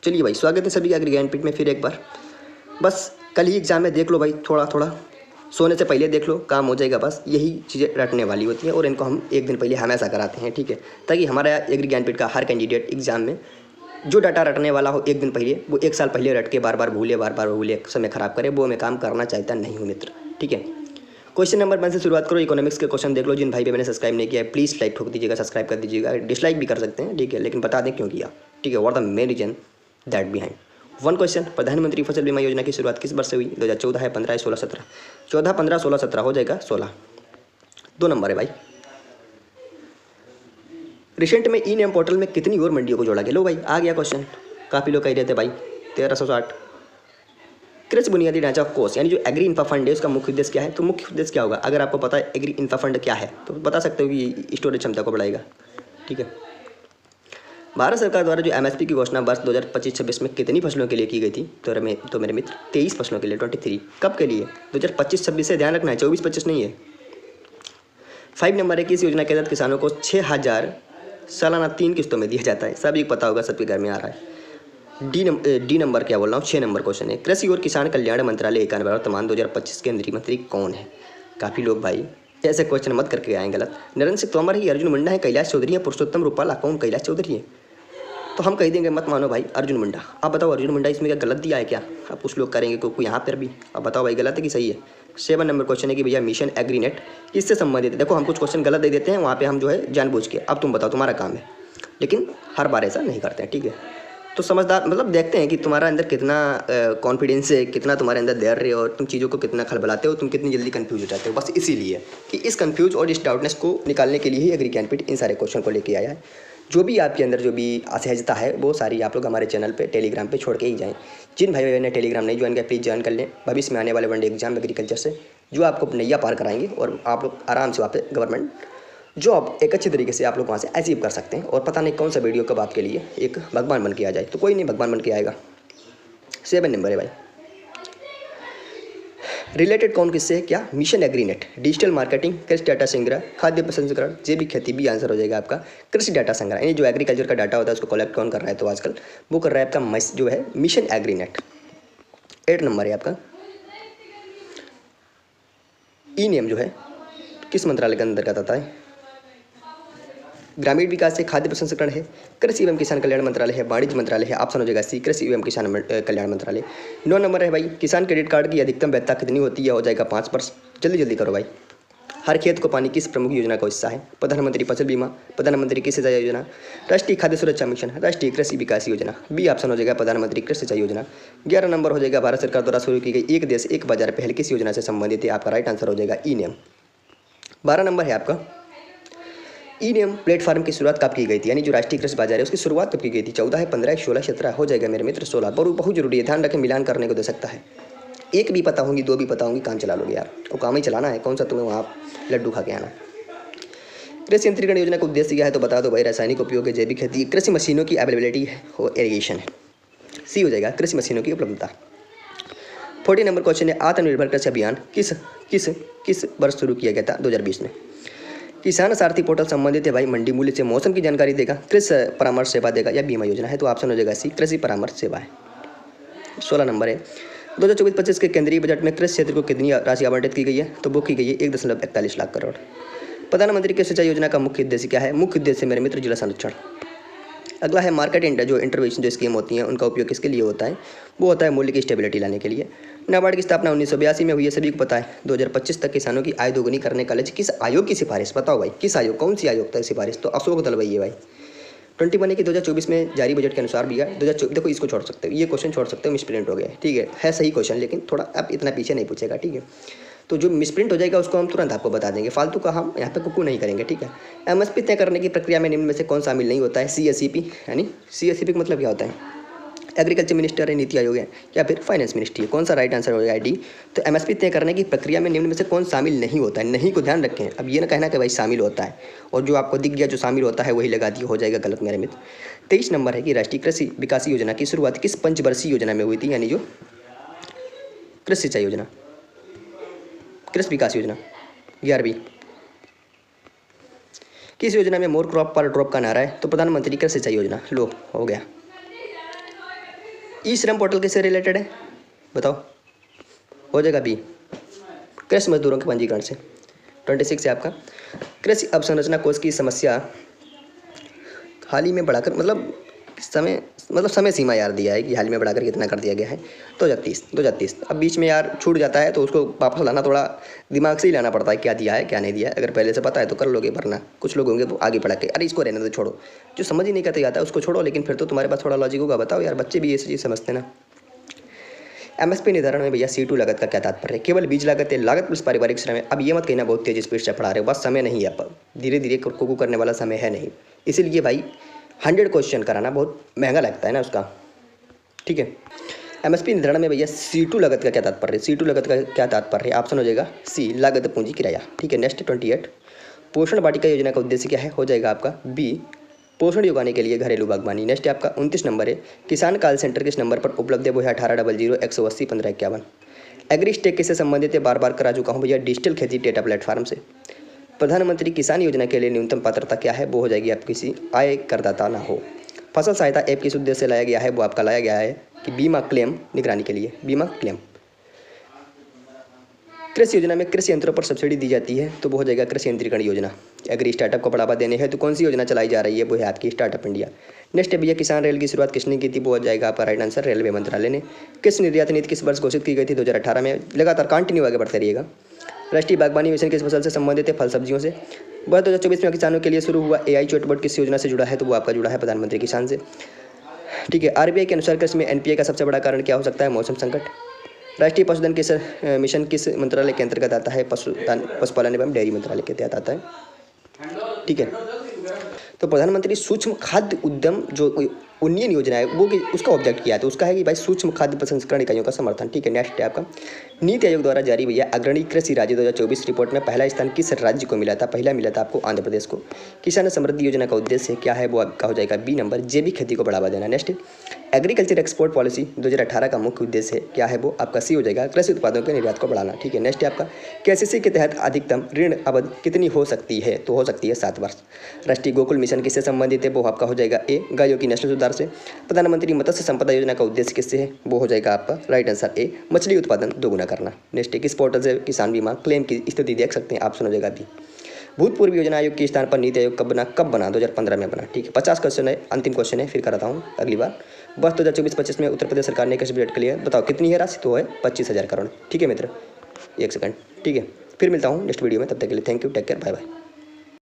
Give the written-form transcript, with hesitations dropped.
चलिए भाई, स्वागत है सभी का एग्री ज्ञानपीठ में फिर एक बार। बस कल ही एग्जाम में देख लो भाई, थोड़ा थोड़ा सोने से पहले देख लो, काम हो जाएगा। बस यही चीज़ें रटने वाली होती हैं और इनको हम एक दिन पहले हमेशा कराते हैं, ठीक है, ताकि हमारा एग्री ज्ञानपीठ का हर कैंडिडेट एग्जाम में जो डाटा रटने वाला हो एक दिन पहले, वो एक साल पहले रट के बार बार भूले समय खराब करे, वो मैं काम करना चाहता नहीं हूँ मित्र, ठीक है। क्वेश्चन नंबर 1 से शुरुआत करो। इकोनॉमिक्स के क्वेश्चन देख लो। जिन भाई मैंने सब्सक्राइब नहीं किया है प्लीज़ लाइक ठोक दीजिएगा, सब्सक्राइब कर दीजिएगा, डिसलाइक भी कर सकते हैं, ठीक है, लेकिन बता दें क्यों किया, ठीक है, what the main reason that behind. 1 question, प्रधानमंत्री फसल बीमा योजना की शुरुआत किस वर्ष से हुई? 2014 है, 15 है, 16, 17? 14, 15, 16, 17 हो जाएगा 16। 2 नंबर है भाई, रिसेंट में ई नेम पोर्टल में कितनी और मंडियों को जोड़ा गया? लो भाई आ गया क्वेश्चन, काफ़ी लोग कह रहे थे भाई 1360। कृषि बुनियादी ढांचा कोष यानी जो एग्री इंफ्रा फंड है उसका मुख्य उद्देश्य क्या है? तो मुख्य उद्देश्य क्या होगा? अगर आपको पता है एग्री इंफ्रा फंड क्या है तो बता सकते हो कि स्टोरेज क्षमता को बढ़ाएगा, ठीक है। भारत सरकार द्वारा जो एमएसपी की घोषणा वर्ष 2025-26 में कितनी फसलों के लिए की गई थी? तो मेरे मित्र 23 फसलों के लिए, 23। कब के लिए? 2025-26 से ध्यान रखना है, 24-25 नहीं है। 5 नंबर है कि इस योजना के तहत किसानों को 6000 सालाना 3 किस्तों में दिया जाता है। सभी पता होगा, सबके घर में आ रहा है। डी नंबर क्या बोल रहा हूँ, 6 नंबर क्वेश्चन है, कृषि और किसान कल्याण मंत्रालय का वर्तमान 2025 केंद्रीय मंत्री कौन है? काफ़ी लोग भाई ऐसे क्वेश्चन मत करके आए गलत। नरेंद्र सिंह तोमर है, अर्जुन मुंडा है, कैलाश चौधरी है, पुरुषोत्तम रूपाला? कौन कैलाश चौधरी है? तो हम कह देंगे मत मानो भाई अर्जुन मुंडा। आप बताओ अर्जुन मुंडा इसमें क्या गलत दिया है क्या? अब कुछ लोग करेंगे कोई यहाँ पर भी, अब बताओ भाई गलत है कि सही है? 7 नंबर क्वेश्चन है कि भैया मिशन एग्रीनेट किससे संबंधित है? देखो हम कुछ क्वेश्चन गलत दे देते हैं, वहाँ पे हम जो है जानबूझ के, अब तुम बताओ, तुम्हारा काम है, लेकिन हर बार ऐसा नहीं करते हैं, ठीक है। तो समझदार मतलब देखते हैं कि तुम्हारा अंदर कितना कॉन्फिडेंस है, कितना तुम्हारे अंदर धैर्य है, और तुम चीज़ों को कितना खलबलाते हो, तुम कितनी जल्दी कंफ्यूज हो जाते हो। बस इसीलिए कि इस कंफ्यूज और इस डाउटनेस को निकालने के लिए ही एग्री ज्ञानपीठ इन सारे क्वेश्चन को लेके आया है। जो भी आपके अंदर जो भी असहजता है वो सारी आप लोग हमारे चैनल पे टेलीग्राम पे छोड़ के ही जाएं। जिन भाई बहन ने टेलीग्राम नहीं ज्वाइन किया प्लीज़ ज्वाइन कर लें। भविष्य में आने वाले वनडे एग्जाम एग्रीकल्चर से जो आपको नैया पार कराएंगे और आप लोग आराम से वहाँ पे गवर्नमेंट जॉब एक अच्छे तरीके से आप लोग वहाँ से अचीव कर सकते हैं। और पता नहीं कौन सा वीडियो कब आपके लिए एक भगवान बन के आ जाए, तो कोई नहीं, भगवान बन के आएगा। 7 नंबर है भाई, रिलेटेड कौन किससे है? क्या? मिशन एग्रीनेट, डिजिटल मार्केटिंग, कृषि डाटा संग्रह, खाद्य प्रसंस्करण, जैविक खेती भी आंसर हो जाएगा आपका। कृषि डाटा संग्रह यानी जो एग्रीकल्चर का डाटा होता है उसको कलेक्ट कौन कर रहा है? तो आजकल वो कर रहा है आपका जो है मिशन एग्रीनेट। 8 नंबर है आपका, ई नेम जो है किस मंत्रालय के अंतर्गत आता है? ग्रामीण विकास है, खाद्य प्रसंस्करण है, कृषि एवं किसान कल्याण मंत्रालय है, वाणिज्य मंत्रालय है। ऑप्शन हो जाएगा सी, कृषि एवं किसान कल्याण मंत्रालय। 9 नंबर है भाई, किसान क्रेडिट कार्ड की अधिकतम वैधता कितनी होती है? हो जाएगा 5 वर्ष। जल्दी जल्दी करो भाई। हर खेत को पानी किस प्रमुख योजना का हिस्सा है? प्रधानमंत्री फसल बीमा, प्रधानमंत्री कृषि सिंचाई योजना, राष्ट्रीय खाद्य सुरक्षा मिशन, राष्ट्रीय कृषि विकास योजना। बी ऑप्शन हो जाएगा प्रधानमंत्री कृषि सिंचाई योजना। 11 नंबर हो जाएगा भारत सरकार द्वारा शुरू की गई एक देश एक बाजार पहल किस योजना से संबंधित है? आपका राइट आंसर हो जाएगा ई नेम। 12 नंबर है आपका, ई नेम प्लेटफॉर्म की शुरुआत कब की गई थी? यानी जो राष्ट्रीय कृषि बाजार है उसकी शुरुआत कब की गई थी? 14 है, 15 है, 16, 17? हो जाएगा मेरे मित्र 16। बहुत जरूरी है, ध्यान रखें, मिलान करने को दे सकता है। एक भी पता होंगी, 2 भी पता होंगी, काम चला लोगे यार। वो काम ही चलाना है, कौन सा तुम्हें वहाँ लड्डू खा के आना। कृषि यंत्रीकरण योजना का उद्देश्य क्या है? तो बता दो भाई, रासायनिक उपयोग है, जैविक खेती, कृषि मशीनों की अवेलेबिलिटी है और इरीगेशन है। सी हो जाएगा कृषि मशीनों की उपलब्धता। 40 नंबर क्वेश्चन है, आत्मनिर्भर कृषि अभियान किस किस किस वर्ष शुरू किया गया था? 2020 में। किसान सारथी पोर्टल संबंधित है भाई मंडी मूल्य से मौसम की जानकारी देगा, कृषि परामर्श सेवा देगा या बीमा योजना है? तो ऑप्शन हो जाएगा सी, कृषि परामर्श सेवा है। 16 नंबर है, 2024-25 के केंद्रीय बजट में कृषि क्षेत्र को कितनी राशि आवंटित की गई है? तो वो की गई है 1.41 लाख करोड़। प्रधानमंत्री कृषि सिंचाई योजना का मुख्य उद्देश्य क्या है? मुख्य उद्देश्य मेरे मित्र जिला संरक्षण। अगला है मार्केट जो इंटरवेंशन जो स्कीम होती हैं उनका उपयोग किसके लिए होता है? वो होता है मूल्य की स्टेबिलिटी लाने के लिए। नाबार्ड की स्थापना 1982 में हुई है, सभी को पता है। 2025 तक किसानों की आय दोगुनी करने का लक्ष्य किस आयोग की सिफारिश? बताओ भाई किस आयोग, कौन सी आयोग तक सिफारिश? तो अशोक दलवाई है भाई। 21 की 2024 में जारी बजट के अनुसार भी है 2024। देखो इसको छोड़ सकते हो, ये क्वेश्चन छोड़ सकते हो, मिसप्रिंट हो गया, ठीक है सही क्वेश्चन लेकिन थोड़ा अब इतना पीछे नहीं पूछेगा, ठीक है। तो जो मिसप्रिंट हो जाएगा उसको हम तुरंत आपको बता देंगे, फालतू का हम यहाँ पे कुकू नहीं करेंगे, ठीक है। एमएसपी तय करने की प्रक्रिया में निम्न में से कौन शामिल नहीं होता है? सीएसईपी यानी सीएसईपी का मतलब क्या होता है? एग्रीकल्चर मिनिस्टर है, नीति आयोग है या फिर फाइनेंस मिनिस्ट्री है? कौन सा राइट आंसर होगा? डी। तो एमएसपी तय करने की प्रक्रिया में निम्न में से कौन शामिल नहीं होता है? नहीं को ध्यान रखें, अब ये ना कहना कि भाई शामिल होता है और जो आपको दिख गया जो शामिल होता है वही लगा दिया, हो जाएगा गलत मेरे मित्र। 23 नंबर है कि राष्ट्रीय कृषि विकास योजना की शुरुआत किस पंचवर्षीय योजना में हुई थी? यानी जो कृषि सिंचाई योजना, कृषि विकास योजना। 11वीं किस योजना में मोर क्रॉप पर ड्रॉप का नारा है? तो प्रधानमंत्री कृषि सिंचाई योजना। लो हो गया। ई श्रम पोर्टल किससे रिलेटेड है बताओ? हो जाएगा बी, कृषि मजदूरों के पंजीकरण से। 26 है आपका, कृषि अवसंरचना कोष की समस्या हाल ही में बढ़ाकर, समय सीमा यार दिया है कि हाल ही में बढ़ाकर कितना कर दिया गया है, 2030। अब बीच में यार छूट जाता है तो उसको वापस लाना थोड़ा दिमाग से ही लाना पड़ता है, क्या दिया है क्या नहीं दिया है। अगर पहले से पता है तो कर लोगे, वरना कुछ लोग होंगे वो आगे बढ़ा के अरे इसको रहने दो छोड़ो, जो समझ ही नहीं करते आता है उसको छोड़ो, लेकिन फिर तो तुम्हारे पास थोड़ा लॉजिक होगा। बताओ यार, बच्चे भी ये चीज़ समझते ना। एमएसपी निर्धारण में भैया C2 लागत का क्या तात्पर्य है? केवल बीज लागत है, लागत प्लस पारिवारिक श्रम है। अब ये मत कहना बहुत तेज स्पीड से पढ़ा रहे हो, बस समय नहीं है, पर धीरे धीरे कुकू करने वाला समय है नहीं, इसीलिए भाई 100 क्वेश्चन कराना बहुत महंगा लगता है ना उसका, ठीक है। एमएसपी निर्धारण में भैया C2 लागत का क्या तात्पर्य है? C2 लागत का क्या तात्पर्य है? ऑप्शन हो जाएगा सी, लागत पूंजी किराया, ठीक है। नेक्स्ट 28, पोषण वाटिका योजना का उद्देश्य क्या है? हो जाएगा आपका बी, पोषण उगाने के लिए घरेलू बागवानी। नेक्स्ट है आपका 29 नंबर है, किसान कॉल सेंटर किस नंबर पर उपलब्ध है? वो है 1800 180 1551। एग्री स्टेक किससे संबंधित है? बार बार करा चुका हूँ भैया, डिजिटल खेती डेटा प्लेटफॉर्म से। प्रधानमंत्री किसान योजना के लिए न्यूनतम पात्रता क्या है? वो हो जाएगी आप किसी आय करदाता ना हो। फसल सहायता ऐप किस उद्देश्य से लाया गया है? वो आपका लाया गया है कि बीमा क्लेम निगरानी के लिए, बीमा क्लेम। कृषि योजना में कृषि यंत्रों पर सब्सिडी दी जाती है, तो वो हो जाएगा कृषि यंत्रीकरण योजना। अगर स्टार्टअप को बढ़ावा देने हैं तो कौन सी योजना चलाई जा रही है? वो है आपकी स्टार्टअप इंडिया। नेक्स्ट है भैया, किसान रेल की शुरुआत किसने की थी? वो हो जाएगा आपका राइट आंसर, रेलवे मंत्रालय ने। किस निर्यात नीति किस वर्ष घोषित की गई थी? 2018 में। लगातार कंटिन्यू आगे बढ़ते रहिएगा। राष्ट्रीय बागवानी मिशन किस फसल से संबंधित है? फल सब्जियों से। वर्ष 2024 में किसानों के लिए शुरू हुआ AI चैटबॉट किस योजना से जुड़ा है? तो वो आपका जुड़ा है प्रधानमंत्री किसान से, ठीक है। RBI के अनुसार कृषि में NPA का सबसे बड़ा कारण क्या हो सकता है? मौसम संकट। राष्ट्रीय पशुधन किस मिशन किस मंत्रालय के अंतर्गत आता है? पशुपालन एवं डेयरी मंत्रालय के तहत आता है, ठीक है। तो प्रधानमंत्री सूक्ष्म खाद्य उद्यम जो उन्नयन योजना है वो उसका ऑब्जेक्ट किया है, तो उसका है कि भाई सूक्ष्म खाद्य प्रसंस्करण इकाइयों का समर्थन, ठीक है। नेक्स्ट है आपका, नीति आयोग द्वारा जारी भैया अग्रणी कृषि राज्य 2024 रिपोर्ट में पहला स्थान किस राज्य को मिला था? पहला मिला था आपको आंध्र प्रदेश को। किसान समृद्धि योजना का उद्देश्य क्या है? वो आपका हो जाएगा बी नंबर, जैविक खेती को बढ़ावा देना। नेक्स्ट, एग्रीकल्चर एक्सपोर्ट पॉलिसी 2018 का मुख्य उद्देश्य क्या है? वो आपका सी हो जाएगा, कृषि उत्पादों के निर्यात को बढ़ाना, ठीक है। नेक्स्ट है आपका, KCC के तहत अधिकतम ऋण अवधि कितनी हो सकती है? तो हो सकती है 7 वर्ष। राष्ट्रीय गोकुल मिशन किससे संबंधित है? वो आपका हो जाएगा ए, गायों की नस्ल सुधार से। प्रधानमंत्री मत्स्य संपदा योजना का उद्देश्य किससे है? वो हो जाएगा आपका राइट आंसर ए, मछली उत्पादन दोगुना करना। नेक्स्ट, किस पोर्टल से किसान बीमा क्लेम की स्थिति देख सकते हैं? ऑप्शन हो जाएगा बी, भूतपूर्व योजना आयोग के स्थान पर नीति आयोग कब बना? 2015 में बना, ठीक है। 50 क्वेश्चन है, अंतिम क्वेश्चन है, फिर कराता हूँ अगली बार। बस 2024-25 में उत्तर प्रदेश सरकार ने कृषि बजट के लिए बताओ कितनी है राशि? तो है 25,000 करोड़, ठीक है मित्र। एक सेकंड, ठीक है। फिर मिलता हूँ नेक्स्ट वीडियो में, तब तक के लिए thank you, take care, bye bye.